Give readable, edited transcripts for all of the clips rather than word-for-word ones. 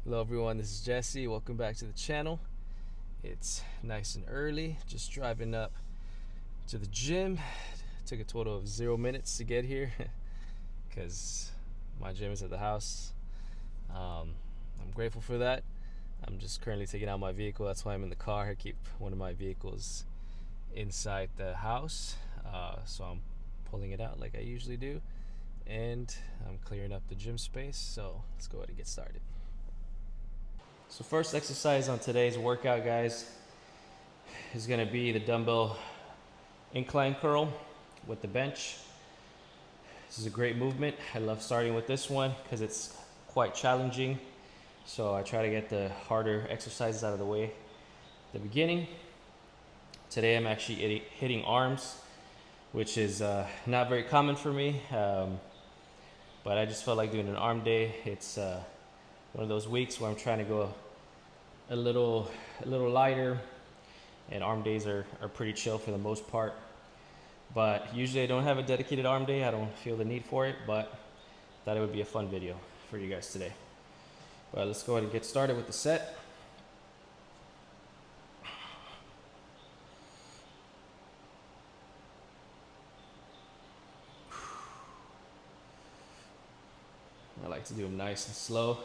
Hello everyone, this is Jesse. Welcome back to the channel. It's nice and early, just driving up to the gym. Took a total of 0 minutes to get here because my gym is at the house. I'm grateful for that. I'm just currently taking out my vehicle. That's why I'm in the car. I keep one of my vehicles inside the house, so I'm pulling it out like I usually do, and I'm clearing up the gym space. So let's go ahead and get started. So first exercise on today's workout, guys, is going to be the dumbbell incline curl with the bench. This is a great movement. I love starting with this one because it's quite challenging. So I try to get the harder exercises out of the way at the beginning. Today I'm actually hitting arms, which is not very common for me, but I just felt like doing an arm day. It's one of those weeks where I'm trying to go a little lighter, and arm days are pretty chill for the most part. But usually I don't have a dedicated arm day. I don't feel the need for it, but thought it would be a fun video for you guys today. But let's go ahead and get started with the set. I like to do them nice and slow,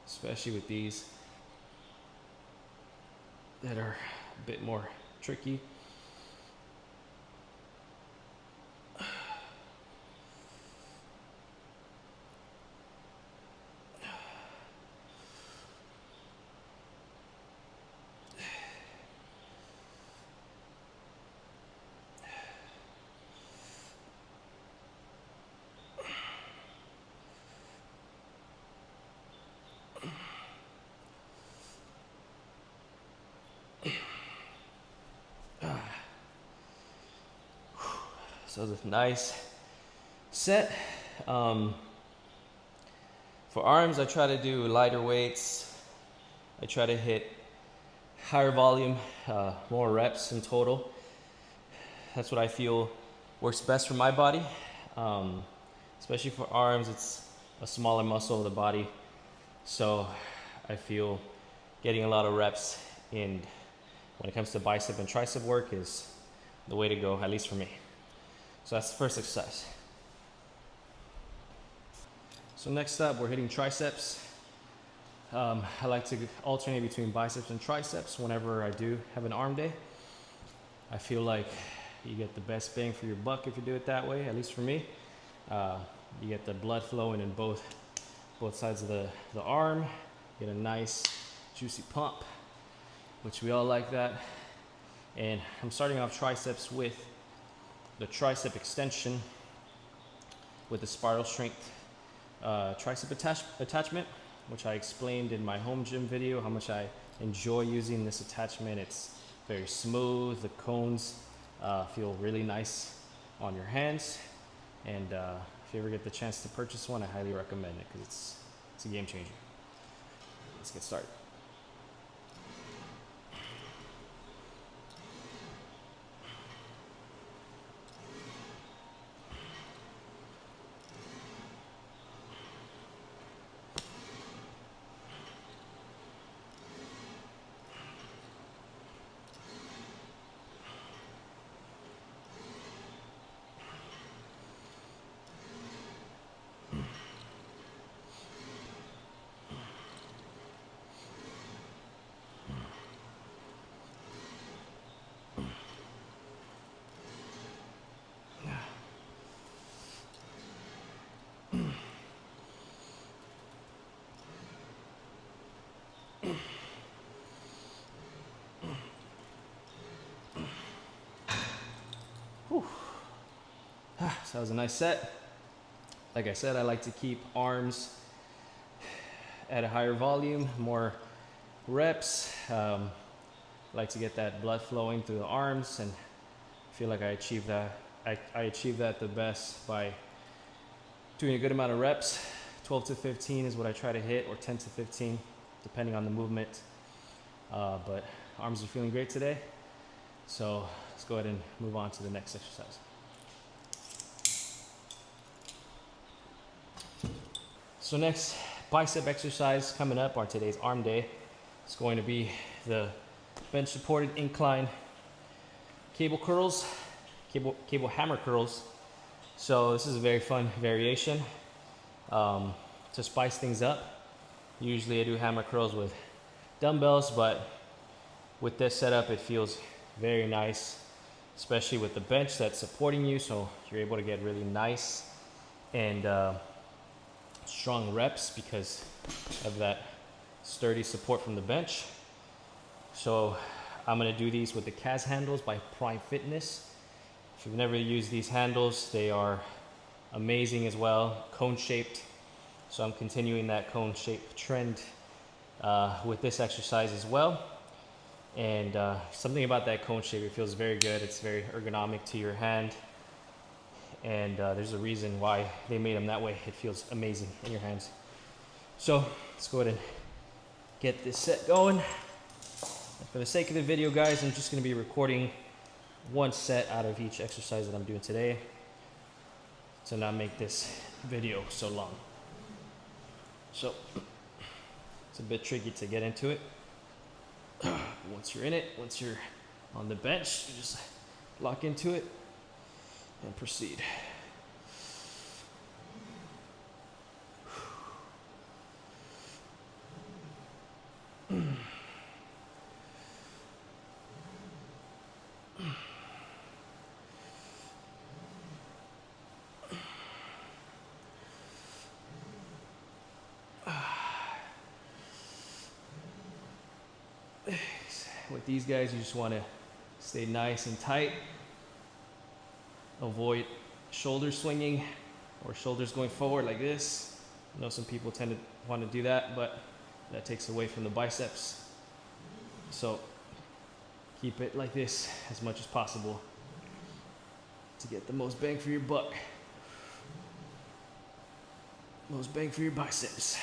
especially with these that are a bit more tricky. So it's a nice set. For arms, I try to do lighter weights. I try to hit higher volume, more reps in total. That's what I feel works best for my body. Especially for arms, it's a smaller muscle of the body. So I feel getting a lot of reps in when it comes to bicep and tricep work is the way to go, at least for me. So that's the first exercise. So next up, we're hitting triceps. I like to alternate between biceps and triceps whenever I do have an arm day. I feel like you get the best bang for your buck if you do it that way, at least for me. You get the blood flowing in both sides of the arm. Get a nice juicy pump, which we all like that. And I'm starting off triceps with the tricep extension with the spiral strength tricep attachment, which I explained in my home gym video how much I enjoy using this attachment. It's very smooth. The cones feel really nice on your hands, and if you ever get the chance to purchase one, I highly recommend it because it's a game changer. Let's get started. Whew. So that was a nice set. Like I said, I like to keep arms at a higher volume, more reps. Like to get that blood flowing through the arms, and I feel like I achieve that. I achieve that the best by doing a good amount of reps. 12 to 15 is what I try to hit, or 10 to 15, depending on the movement. But arms are feeling great today. So let's go ahead and move on to the next exercise. So next, bicep exercise coming up on today's arm day. It's going to be the bench supported incline cable curls, cable hammer curls. So this is a very fun variation to spice things up. Usually I do hammer curls with dumbbells, but with this setup it feels very nice, especially with the bench that's supporting you, so you're able to get really nice and strong reps because of that sturdy support from the bench. So I'm going to do these with the CAS handles by Prime Fitness. If you've never used these handles, they are amazing as well, cone shaped. So I'm continuing that cone shaped trend with this exercise as well. And something about that cone shape, it feels very good. It's very ergonomic to your hand. And there's a reason why they made them that way. It feels amazing in your hands. So let's go ahead and get this set going. And for the sake of the video, guys, I'm just going to be recording one set out of each exercise that I'm doing today to not make this video so long. So it's a bit tricky to get into it. Once you're in it, once you're on the bench, you just lock into it and proceed. With these guys, you just want to stay nice and tight. Avoid shoulder swinging or shoulders going forward like this. I know some people tend to want to do that, but that takes away from the biceps. So keep it like this as much as possible to get the most bang for your buck. Most bang for your biceps.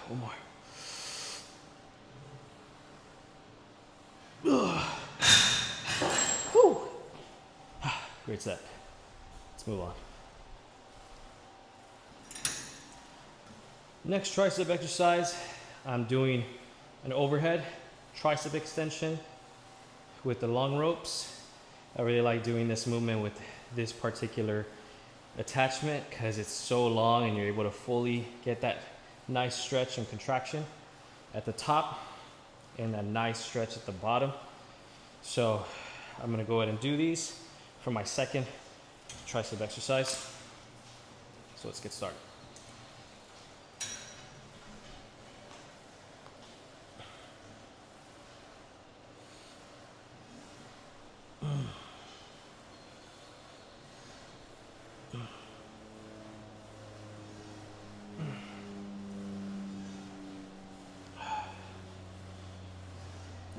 One more. Whew. Great set. Let's move on. Next tricep exercise, I'm doing an overhead tricep extension with the long ropes. I really like doing this movement with this particular attachment because it's so long and you're able to fully get that nice stretch and contraction at the top and a nice stretch at the bottom. So I'm going to go ahead and do these for my second tricep exercise. So let's get started.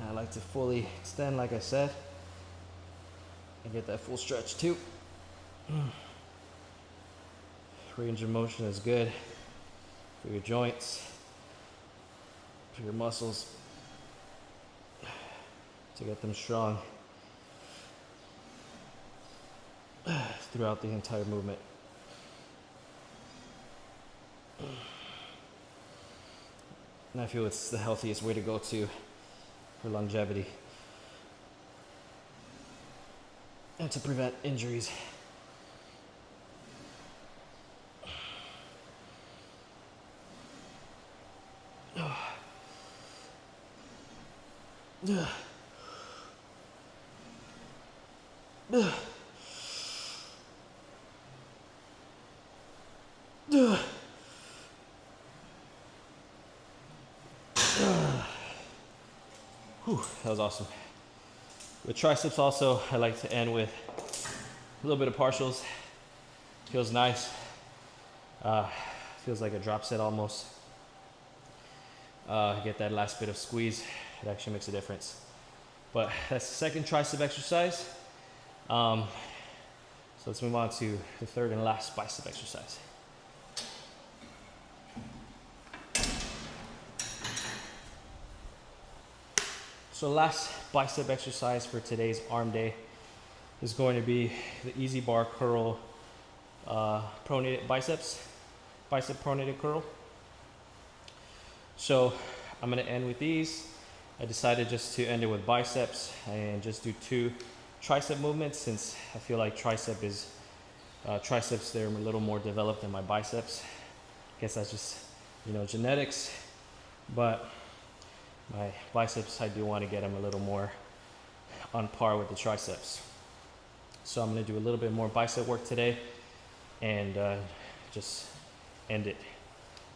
I like to fully extend, like I said, and get that full stretch too. Range of motion is good for your joints, for your muscles, to get them strong throughout the entire movement. And I feel it's the healthiest way to go to for longevity and to prevent injuries. Whew, that was awesome. With triceps also, I like to end with a little bit of partials. Feels nice. Feels like a drop set almost. Get that last bit of squeeze. It actually makes a difference. But that's the second tricep exercise. So let's move on to the third and last bicep exercise. So last bicep exercise for today's arm day is going to be the easy bar curl pronated bicep pronated curl. So I'm going to end with these. I decided just to end it with biceps and just do 2 tricep movements, since I feel like triceps they're a little more developed than my biceps. I guess that's just, genetics, but my biceps, I do want to get them a little more on par with the triceps. So I'm going to do a little bit more bicep work today and just end it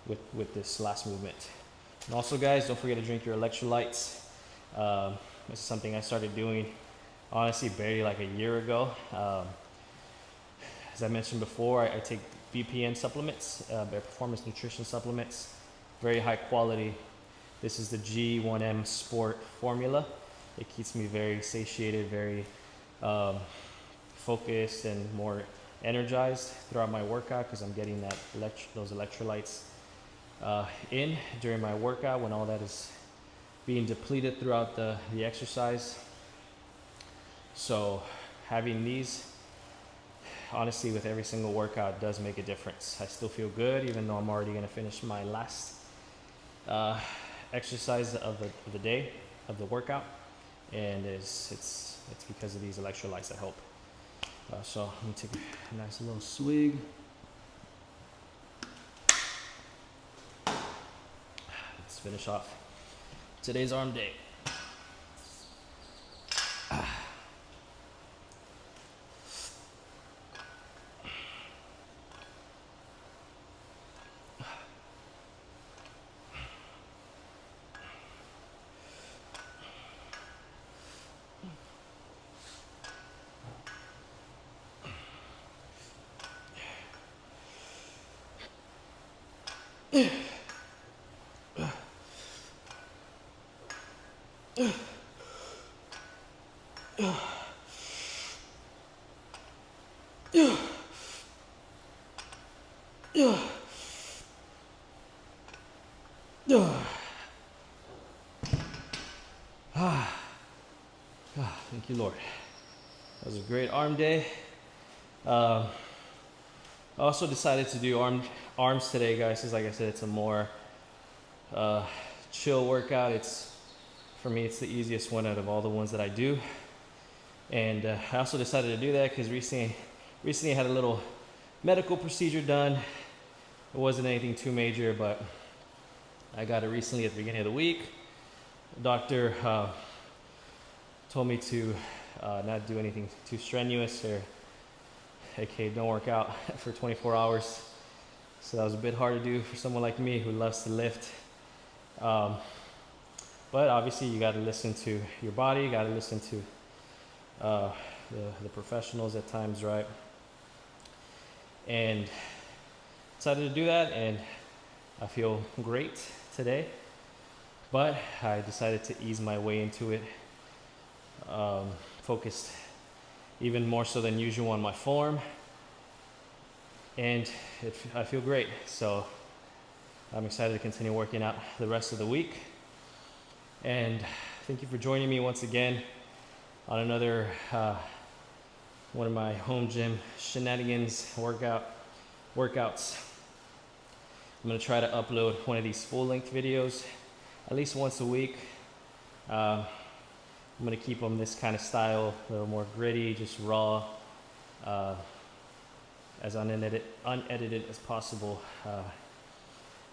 with this last movement. And also, guys, don't forget to drink your electrolytes. This is something I started doing, honestly, barely like a year ago. As I mentioned before, I take BPN supplements, performance nutrition supplements, very high quality. This is the G1M Sport formula. It keeps me very satiated, very focused, and more energized throughout my workout, because I'm getting those electrolytes in during my workout when all that is being depleted throughout the exercise. So having these, honestly, with every single workout does make a difference. I still feel good, even though I'm already going to finish my last exercise of the day, of the workout, and it's because of these electrolytes that help. So let me take a nice little swig. Let's finish off today's arm day. Thank you, Lord. That was a great arm day. I also decided to do arms today, guys, because like I said, it's a more chill workout. For me, it's the easiest one out of all the ones that I do. And I also decided to do that because recently I had a little medical procedure done. It wasn't anything too major, but I got it recently at the beginning of the week. The doctor told me to not do anything too strenuous, or aka don't work out for 24 hours. So that was a bit hard to do for someone like me who loves to lift. But obviously you got to listen to your body, you got to listen to the professionals at times, right? And decided to do that, and I feel great today. But I decided to ease my way into it, focused even more so than usual on my form, and I feel great. So I'm excited to continue working out the rest of the week. And thank you for joining me once again on another one of my home gym shenanigans workouts. I'm going to try to upload one of these full-length videos at least once a week. I'm going to keep them this kind of style, a little more gritty, just raw, as unedited as possible.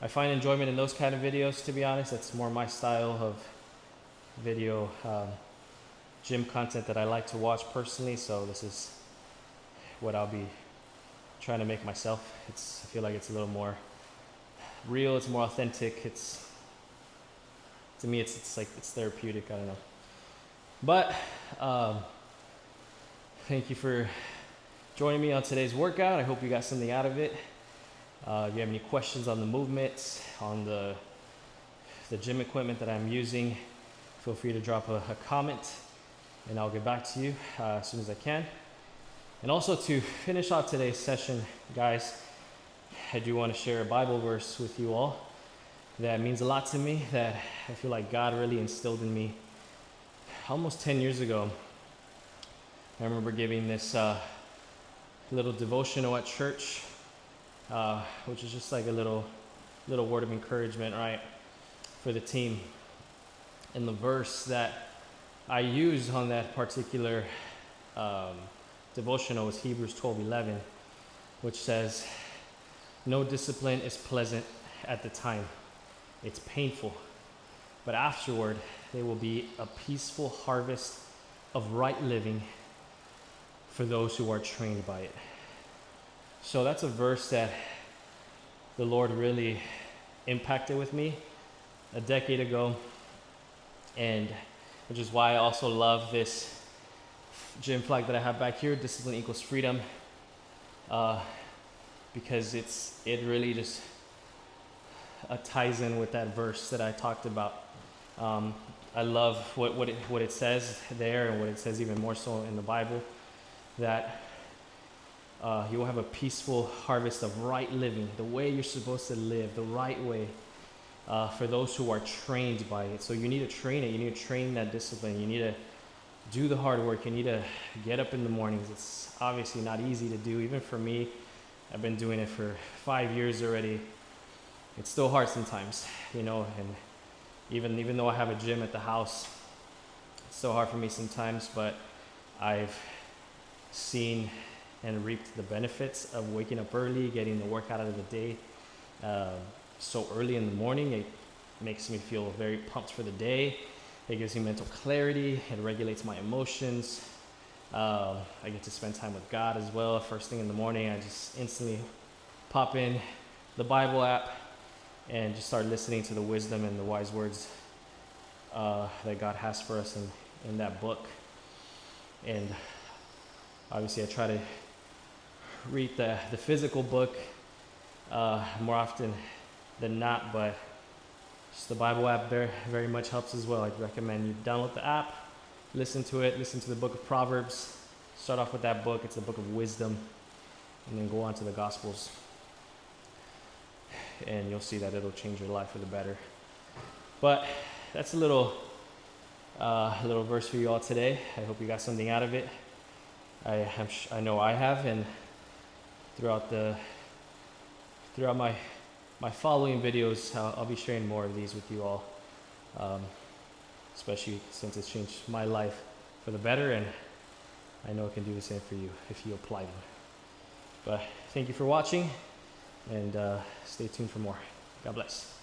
I find enjoyment in those kind of videos, to be honest. That's more my style of video, gym content that I like to watch personally. So this is what I'll be trying to make myself. I feel like it's a little more real, it's more authentic. To me, it's like it's therapeutic. I don't know. But thank you for joining me on today's workout. I hope you got something out of it. If you have any questions on the movements, on the gym equipment that I'm using, feel free to drop a comment, and I'll get back to you as soon as I can. And also, to finish off today's session, guys, I do want to share a Bible verse with you all that means a lot to me, that I feel like God really instilled in me almost 10 years ago, I remember giving this little devotional at church, which is just like a little word of encouragement, right, for the team. And the verse that I used on that particular devotional was Hebrews 12:11, which says, "No discipline is pleasant at the time. It's painful, but afterward there will be a peaceful harvest of right living for those who are trained by it." So that's a verse that the Lord really impacted with me a decade ago, and which is why I also love this gym flag that I have back here, discipline equals freedom, because it really just ties in with that verse that I talked about. I love what it says there, and what it says even more so in the Bible, that you will have a peaceful harvest of right living, the way you're supposed to live, the right way, for those who are trained by it. So you need to train it. You need to train that discipline. You need to do the hard work. You need to get up in the mornings. It's obviously not easy to do. Even for me, I've been doing it for 5 years already. It's still hard sometimes, and even though I have a gym at the house, it's still hard for me sometimes, but I've seen and reaped the benefits of waking up early, getting the workout out of the day so early in the morning. It makes me feel very pumped for the day. It gives me mental clarity. It regulates my emotions. I get to spend time with God as well. First thing in the morning, I just instantly pop in the Bible app and just start listening to the wisdom and the wise words that God has for us in that book. And obviously I try to read the physical book more often than not, but just the Bible app very much helps as well. I'd recommend you download the app, listen to the book of Proverbs, start off with that book. It's the book of wisdom, and then go on to the Gospels, and you'll see that it'll change your life for the better. But that's a little verse for you all today. I hope you got something out of it. I know I have, and throughout my following videos, I'll be sharing more of these with you all, especially since it's changed my life for the better, and I know it can do the same for you if you apply them. But thank you for watching, and stay tuned for more. God bless.